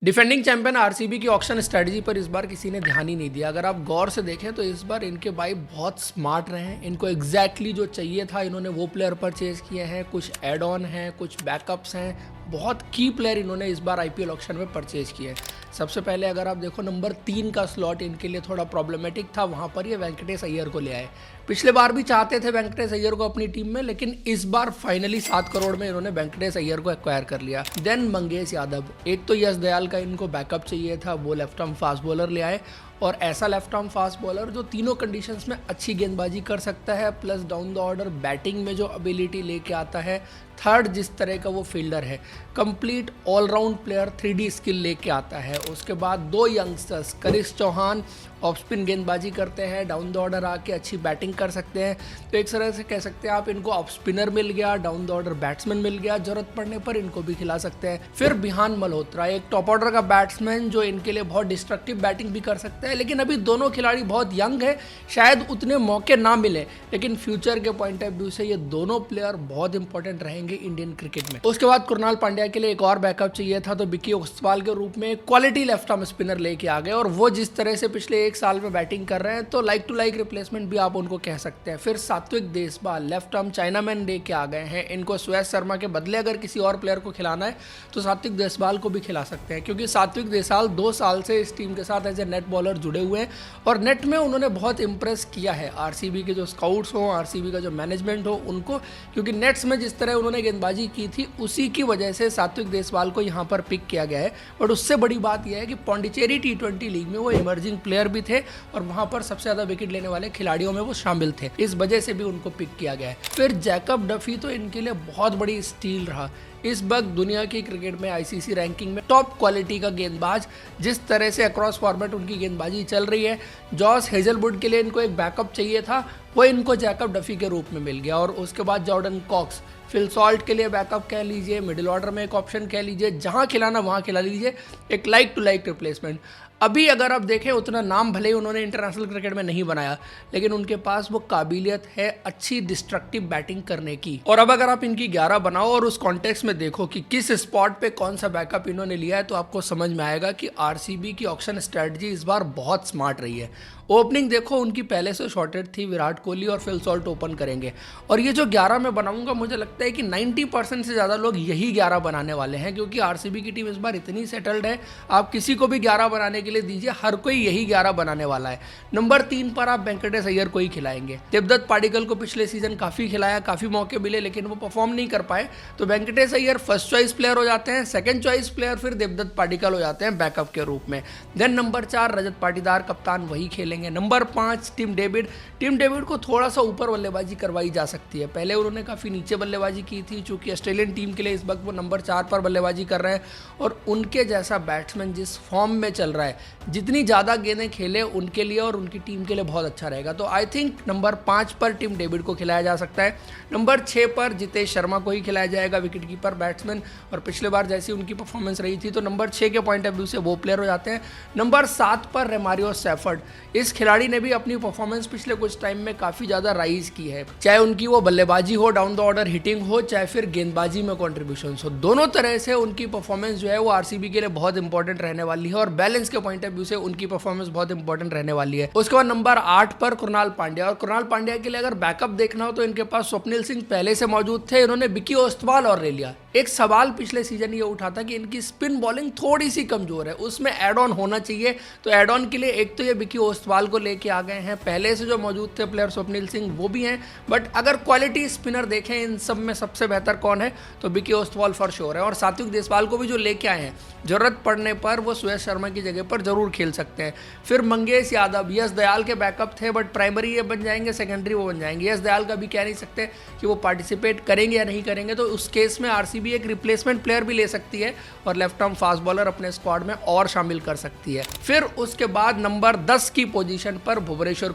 Defending champion RCB की auction strategy पर इस बार किसी ने ध्यान ही नहीं दिया। अगर आप गौर से देखें तो इस बार इनके भाई बहुत स्मार्ट रहे हैं। इनको एग्जैक्टली जो चाहिए था इन्होंने वो प्लेयर परचेज किए हैं। कुछ एड ऑन हैं, कुछ बैकअप्स हैं। बहुत की प्लेयर इन्होंने इस बार आईपीएल ऑक्शन में परचेज किए हैं। सबसे पहले अगर आप देखो नंबर 3 का स्लॉट इनके लिए थोड़ा प्रॉब्लमेटिक था, वहाँ पर ये वेंकटेश अय्यर को ले आए। पिछले बार भी चाहते थे वेंकटेश अय्यर को अपनी टीम में, लेकिन इस बार फाइनली 7 करोड़ में इन्होंने वेंकटेश अय्यर को एक्वायर कर लिया। देन मंगेश यादव, एक तो यश दयाल का इनको बैकअप चाहिए था, वो लेफ्ट आर्म फास्ट बॉलर ले आए। और ऐसा लेफ्ट आर्म फास्ट बॉलर जो तीनों कंडीशंस में अच्छी गेंदबाजी कर सकता है, plus down the order batting में जो एबिलिटी लेके आता है। थर्ड, जिस तरह का वो फील्डर है, complete all-round player, 3D skill लेके आता है। उसके बाद 2 यंगस्टर्स, करिश चौहान ऑफ स्पिन गेंदबाजी करते हैं, डाउन द ऑर्डर आके अच्छी बैटिंग कर सकते हैं। तो एक तरह से कह सकते हैं आप, इनको ऑफ स्पिनर मिल गया, डाउन द ऑर्डर बैट्समैन मिल गया, जरूरत पड़ने पर इनको भी खिला सकते हैं। फिर बिहान मल्होत्रा, एक टॉप ऑर्डर का बैट्समैन जो इनके लिए बहुत डिस्ट्रक्टिव बैटिंग भी कर सकता है। लेकिन अभी दोनों खिलाड़ी बहुत यंग है, शायद उतने मौके ना मिले, लेकिन फ्यूचर के पॉइंट ऑफ व्यू से ये दोनों प्लेयर बहुत इंपॉर्टेंट रहेंगे इंडियन क्रिकेट में। उसके बाद कुणाल पांड्या के लिए एक और बैकअप चाहिए था, तो विकी ओसवाल के रूप में क्वालिटी लेफ्ट आर्म स्पिनर लेके आ गए। और वो जिस तरह से पिछले 1 साल में बैटिंग कर रहे हैं, तो लाइक टू लाइक रिप्लेसमेंट भी आप उनको कह सकते हैं। फिर सात्विक देशपाल, लेफ्ट आर्म चाइनामैन लेके आ गए हैं। इनको सुयश शर्मा के बदले अगर किसी और प्लेयर को खिलाना है तो सात्विक देशपाल को भी खिला सकते हैं, क्योंकि सात्विक देशपाल 2 साल से इस टीम के साथ एज ए नेट बॉलर जुड़े हुए हैं और नेट में उन्होंने बहुत इंप्रेस किया है आरसीबी के जो स्काउट्स हो, आरसीबी का जो मैनेजमेंट हो उनको, क्योंकि नेट्स में जिस तरह उन्होंने गेंदबाजी की थी उसी की वजह से सात्विक देशपाल को यहाँ पर पिक किया गया है। बट उससे बड़ी बात यह है कि पौंडीचेरी T20 लीग में वो इमर्जिंग प्लेयर भी थे और वहाँ पर सबसे ज़्यादा विकेट लेने वाले खिलाड़ियों में वो शामिल थे, इस वजह से भी उनको पिक किया गया है। फिर जैकब डफी तो इनके लिए बहुत बड़ी स्टील रहा। इस वक्त दुनिया की क्रिकेट में आईसीसी रैंकिंग में टॉप क्वालिटी का गेंदबाज, जिस तरह से अक्रॉस फॉर्मेट उनकी गेंदबाजी चल रही है। जॉस हेजलवुड के लिए इनको एक बैकअप चाहिए था, वो इनको जैकब डफी के रूप में मिल गया। और उसके बाद जॉर्डन कॉक्स, फिल सॉल्ट के लिए बैकअप कह लीजिए, मिडिल ऑर्डर में एक ऑप्शन कह लीजिए, जहां खिलाना वहां खिला लीजिए, एक लाइक टू लाइक रिप्लेसमेंट। अभी अगर आप देखें उतना नाम भले ही उन्होंने इंटरनेशनल क्रिकेट में नहीं बनाया, लेकिन उनके पास वो काबिलियत है अच्छी डिस्ट्रक्टिव बैटिंग करने की। और अब अगर आप इनकी 11 बनाओ और उस कॉन्टेक्स्ट में देखो कि किस स्पॉट पे कौन सा बैकअप इन्होंने लिया है, तो आपको समझ में आएगा कि आरसीबी की ऑक्शन स्ट्रेटजी इस बार बहुत स्मार्ट रही है। ओपनिंग देखो उनकी पहले से शॉर्टेड थी, विराट कोहली और फिल सॉल्ट ओपन करेंगे। और ये जो 11 मैं बनाऊंगा, मुझे लगता है कि 90% से ज़्यादा लोग यही 11 बनाने वाले हैं, क्योंकि आरसीबी की टीम इस बार इतनी सेटल्ड है, आप किसी को भी 11 बनाने के लिए दीजिए, हर कोई यही 11 बनाने वाला है। नंबर 3 पर आप वेंकटेश अय्यर को ही खिलाएंगे। देवदत्त पाडिक्कल को पिछले सीजन काफ़ी खिलाया, काफ़ी मौके मिले, लेकिन वो परफॉर्म नहीं कर पाए, तो Venkatesh Iyer first choice player हो जाते हैं। सेकंड चॉइस प्लेयर फिर देवदत्त पाडिक्कल हो जाते हैं बैकअप के रूप में। देन नंबर 4 रजत पाटीदार, कप्तान वही खेलेंगे। नंबर 5 टिम डेविड को थोड़ा सा ऊपर बल्लेबाजी करवाई जा सकती है। पहले उन्होंने काफ़ी नीचे बल्लेबाजी की थी, चूंकि ऑस्ट्रेलियन टीम के लिए इस वक्त वो नंबर 4 पर बल्लेबाजी कर रहे हैं। और उनके जैसा बैट्समैन जिस फॉर्म में चल रहा है, जितनी ज़्यादा गेंदें खेले उनके लिए और उनकी टीम के लिए बहुत अच्छा रहेगा। तो आई थिंक नंबर 5 पर टिम डेविड को खिलाया जा सकता है। नंबर 6 पर जितेश शर्मा को ही खिलाया जाएगा, विकेट कीपर बैट्समैन, और पिछले बार जैसी उनकी परफॉर्मेंस रही थी, तो नंबर 6 के पॉइंट ऑफ व्यू से वो प्लेयर हो जाते हैं। नंबर 7 पर रोमारियो सेफर्ड, इस खिलाड़ी ने भी अपनी परफॉर्मेंस पिछले कुछ टाइम में काफ़ी ज़्यादा राइज की है, चाहे उनकी वो बल्लेबाजी हो, डाउन द ऑर्डर हिटिंग हो, चाहे फिर गेंदबाजी में कॉन्ट्रीब्यूशन हो। दोनों तरह से उनकी परफॉर्मेंस जो है वो आरसीबी के लिए बहुत इंपॉर्टेंट रहने वाली है, और बैलेंस के पॉइंट ऑफ व्यू से उनकी परफॉर्मेंस बहुत इंपॉर्टेंट रहने वाली है। उसके बाद नंबर 8 पर कुणाल पांड्या, और कुणाल पांड्या के लिए अगर बैकअप देखना हो तो इनके पास स्वप्निल सिंह पहले से मौजूद थे, इन्होंने विकी ओसवाल और ले लिया। एक सवाल पिछले सीजन ये उठा था कि इनकी स्पिन बॉलिंग थोड़ी सी कमजोर है, उसमें एड ऑन होना चाहिए। तो एड ऑन के लिए एक तो ये विकी ओसवाल को लेके आ गए हैं, पहले से जो मौजूद थे प्लेयर स्वप्निल सिंह वो भी हैं, बट अगर क्वालिटी स्पिनर देखें इन सब में सबसे बेहतर कौन है, तो विकी ओसवाल फॉर श्योर है। और सात्विक देशपाल को भी जो लेके आए हैं, जरूरत पड़ने पर वो सुयश शर्मा की जगह पर जरूर खेल सकते हैं। फिर मंगेश यादव, यश दयाल के बैकअप थे, बट प्राइमरी ये बन जाएंगे, सेकेंडरी वो बन जाएंगे। यश दयाल का भी कह नहीं सकते कि वो पार्टिसिपेट करेंगे या नहीं करेंगे, तो उस केस में आरसीबी एक रिप्लेसमेंट प्लेयर भी ले सकती है और लेफ्ट आर्म फास्ट बॉलर अपने स्क्वाड में और शामिल कर सकती है। फिर उसके बाद नंबर 10 की पोजीशन पर भुवनेश्वर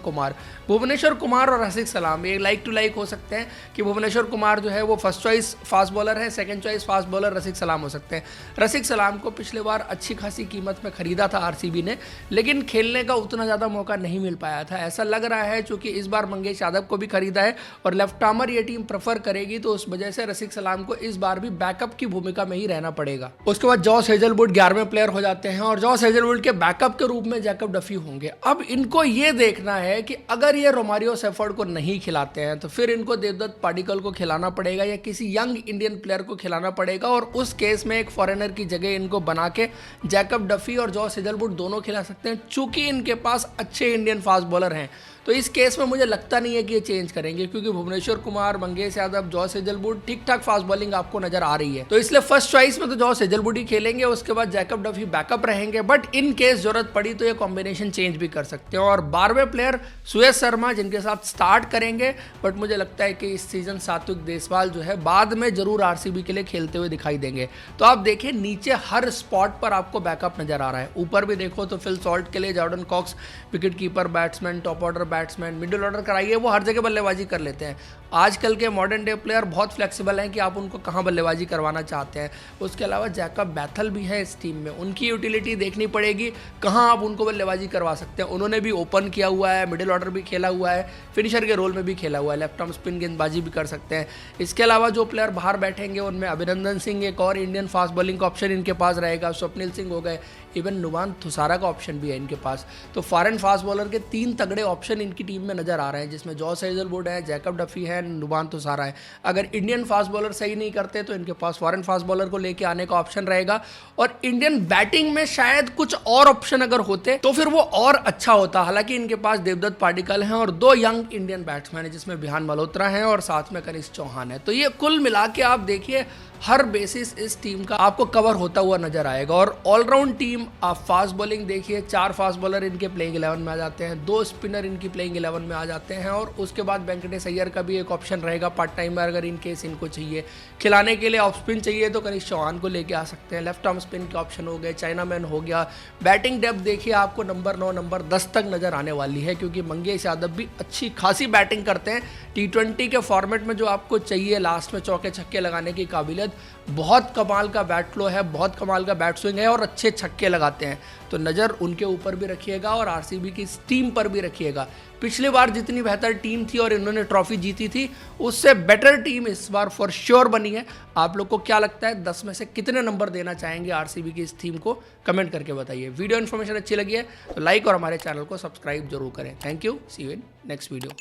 कुमार और रसिक सलाम, ये लाइक टू लाइक हो सकते हैं कि भुवनेश्वर कुमार जो है वो फर्स्ट चॉइस फास्ट बॉलर है, सेकंड चॉइस फास्ट बॉलर रसिक सलाम हो सकते हैं। रसिक सलाम को पिछले बार अच्छी खासी कीमत में खरीदा था आरसीबी ने, लेकिन खेलने का उतना ज़्यादा मौका नहीं मिल पाया था। ऐसा लग रहा है चूंकि इस बार मंगेश यादव को भी खरीदा है और लेफ्ट आर्मर ये टीम प्रेफर करेगी, तो उस वजह से रसिक सलाम को इस बार भी बैकअप की भूमिका में ही रहना पड़ेगा। उसके बाद जॉस हेजलवुड 11वें प्लेयर हो जाते हैं और जॉस हेजलवुड के बैकअप के रूप में जैकब डफी होंगे। अब इनको ये देखना है कि अगर ये रोमारियो सेफर्ड को नहीं खिलाते हैं तो फिर इनको देवदत्त पाडिक्कल को खिलाना पड़ेगा या किसी यंग इंडियन प्लेयर को खिलाना पड़ेगा, और उस केस में एक फॉरेनर की जगह इनको बना के जैकब डफी और जॉस हेजलवुड दोनों खिला सकते हैं। चूंकि इनके पास अच्छे इंडियन फास्ट बॉलर हैं तो इस केस में मुझे लगता नहीं है कि ये चेंज करेंगे, क्योंकि भुवनेश्वर कुमार, मंगेश यादव, जॉस हेजलवुड ठीक ठाक फास्ट बॉलिंग आपको नजर आ रही है। तो इसलिए फर्स्ट चॉइस में तो जॉस हेजलवुड ही खेलेंगे, उसके बाद जैकब डफी बैकअप रहेंगे, बट इन केस जरूरत पड़ी तो ये कॉम्बिनेशन चेंज भी कर सकते हैं। और 12वें प्लेयर सुयश शर्मा जिनके साथ स्टार्ट करेंगे, बट मुझे लगता है कि इस सीजन सात्विक देसवाल जो है बाद में जरूर आरसीबी के लिए खेलते हुए दिखाई देंगे। तो आप देखिए नीचे हर स्पॉट पर आपको बैकअप नजर आ रहा है। ऊपर भी देखो तो फिल सॉल्ट के लिए Jordan Cox wicket keeper, batsman, top order batsman, middle order कराइए, वो हर जगह बल्लेबाजी कर लेते हैं। आजकल के मॉडर्न डे प्लेयर बहुत फ्लेक्सिबल हैं कि आप उनको कहां बल्लेबाजी करवाना चाहते हैं। उसके अलावा जैकब बैथल भी है इस टीम में, उनकी यूटिलिटी देखनी पड़ेगी, कहां आप उनको बल्लेबाजी करवा सकते हैं। उन्होंने भी ओपन किया हुआ है, मिडिल ऑर्डर भी खेला हुआ है, फिनिशर के रोल में भी खेला हुआ है, लेफ्ट आर्म स्पिन गेंदबाजी भी कर सकते हैं। इसके अलावा जो प्लेयर बाहर बैठेंगे उनमें अभिनंदन सिंह एक और इंडियन फास्ट बॉलिंग का ऑप्शन इनके पास रहेगा, स्वप्निल सिंह हो गए, इवन नुमान थुसारा का ऑप्शन भी है इनके पास। तो फॉरेन फास्ट बॉलर के 3 तगड़े ऑप्शन इनकी टीम में नजर आ रहे हैं, जिसमें जॉस हेजलवुड है, जैकब डफी है, नुमान थुसारा है। अगर इंडियन फास्ट बॉलर सही नहीं करते तो इनके पास फॉरेन फास्ट बॉलर को लेके आने का ऑप्शन रहेगा। और इंडियन बैटिंग में शायद कुछ और ऑप्शन अगर होते तो फिर वो और अच्छा होता। हालांकि इनके पास देवदत्त पाडिक्कल हैं और 2 यंग इंडियन बैट्समैन है, जिसमें विहान मल्होत्रा हैं और साथ में कनिष्क चौहान है। तो ये कुल मिला के आप देखिए हर बेसिस इस टीम का आपको कवर होता हुआ नजर आएगा। और ऑलराउंड टीम, आप फास्ट बॉलिंग देखिए, 4 फास्ट बॉलर इनके प्लेइंग 11 में आ जाते हैं, 2 स्पिनर इनकी प्लेइंग 11 में आ जाते हैं, और उसके बाद वेंकटेश अय्यर का भी एक ऑप्शन रहेगा पार्ट टाइम में अगर इन केस इनको चाहिए। खिलाने के लिए ऑफ स्पिन चाहिए तो कनिष्क चौहान को लेके आ सकते हैं, लेफ्ट आर्म स्पिन के ऑप्शन हो गए, चाइना मैन हो गया। बैटिंग डेप्थ देखिए आपको नंबर 9, नंबर 10 तक नजर आने वाली है, क्योंकि मंगेश यादव भी अच्छी खासी बैटिंग करते हैं। T20 के फॉर्मेट में जो आपको चाहिए लास्ट में चौके छक्के लगाने की काबिलियत, बहुत कमाल का बैट फ्लो है, बहुत कमाल का बैट स्विंग है और अच्छे छक्के लगाते हैं। तो नज़र उनके ऊपर भी रखिएगा और आरसीबी की इस टीम पर भी रखिएगा। पिछली बार जितनी बेहतर टीम थी और इन्होंने ट्रॉफी जीती थी, उससे बेटर टीम इस बार फॉर श्योर बनी है। आप लोग को क्या लगता है, 10 में से कितने नंबर देना चाहेंगे आरसीबी की इस टीम को, कमेंट करके बताइए। वीडियो इन्फॉर्मेशन अच्छी लगी है तो लाइक और हमारे चैनल को सब्सक्राइब जरूर करें। Thank you, see you in next video.